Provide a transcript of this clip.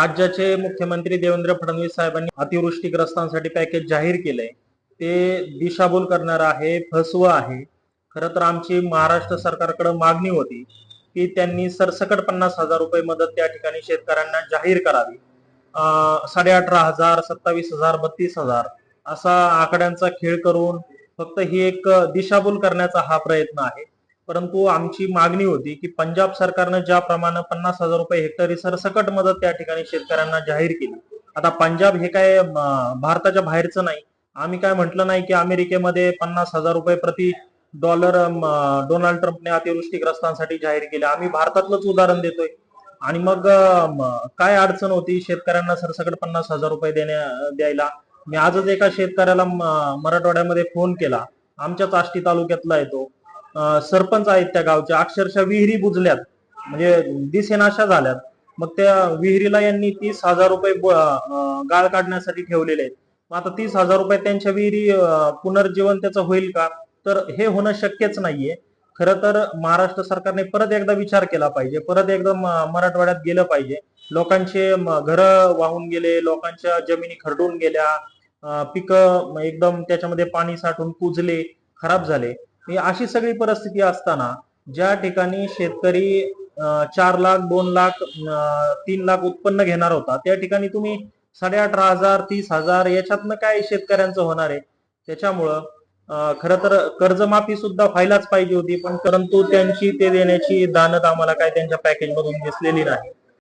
राज्याचे मुख्यमंत्री देवेंद्र फडणवीस साहेबांनी अतिवृष्टीग्रस्तांसाठी पॅकेज जाहीर केलंय. ते दिशाभूल करणार आहे, फसवं आहे. खरं तर आमची महाराष्ट्र सरकारकडे मागणी होती की त्यांनी सरसकट 50,000 रुपये मदत त्या ठिकाणी शेतकऱ्यांना जाहीर करावी. 18,500, 27,000, 32,000 असा आकड्यांचा खेळ करून फक्त ही एक दिशाभूल करण्याचा हा प्रयत्न आहे. परंतु आमची मागणी होती की पंजाब सरकारनं ज्याप्रमाणे 50,000 रुपये हेक्टरी सरसकट मदत त्या ठिकाणी शेतकऱ्यांना जाहीर केली. आता पंजाब हे काय भारताच्या बाहेरचं नाही. आम्ही काय म्हटलं नाही की अमेरिकेमध्ये 50,000 रुपये प्रति डॉलर डोनाल्ड ट्रम्पने अतिवृष्टीग्रस्तांसाठी जाहीर केले. आम्ही भारतातलंच उदाहरण देतोय. आणि मग काय अडचण होती शेतकऱ्यांना सरसकट 50,000 रुपये द्यायला. मी आजच एका शेतकऱ्याला मराठवाड्यामध्ये फोन केला. आमच्याच आष्टी तालुक्यातला आहे तो. सरपंच आहेत त्या गावच्या. अक्षरशः विहिरी बुजल्यात, म्हणजे दिसेनाशा झाल्यात. मग त्या विहिरीला यांनी 30,000 रुपये गाळ काढण्यासाठी ठेवलेले आहेत. मग आता 30,000 रुपये त्यांच्या विहिरी पुनर्जीवन त्याचं होईल का? तर हे होणं शक्यच नाहीये. खरं तर महाराष्ट्र सरकारने परत एकदा विचार केला पाहिजे. परत एकदा मराठवाड्यात गेलं पाहिजे. लोकांचे घर वाहून गेले, लोकांच्या जमिनी खरडून गेल्या, पिकं एकदम त्याच्यामध्ये पाणी साठून कुजले, खराब झाले. ही अशी सगळी परिस्थिती असताना ज्या ठिकाणी शेतकरी 4 लाख, 2 लाख, 3 लाख उत्पन्न घेणार होता, त्या ठिकाणी तुम्ही 18,500, 30,000 याच्यातनं काय शेतकऱ्यांचं होणार आहे? त्याच्यामुळं खरं तर कर्जमाफी सुद्धा व्हायलाच पाहिजे होती, पण परंतु त्यांची ते देण्याची दानत आम्हाला काय त्यांच्या पॅकेज मधून दिसलेली नाही.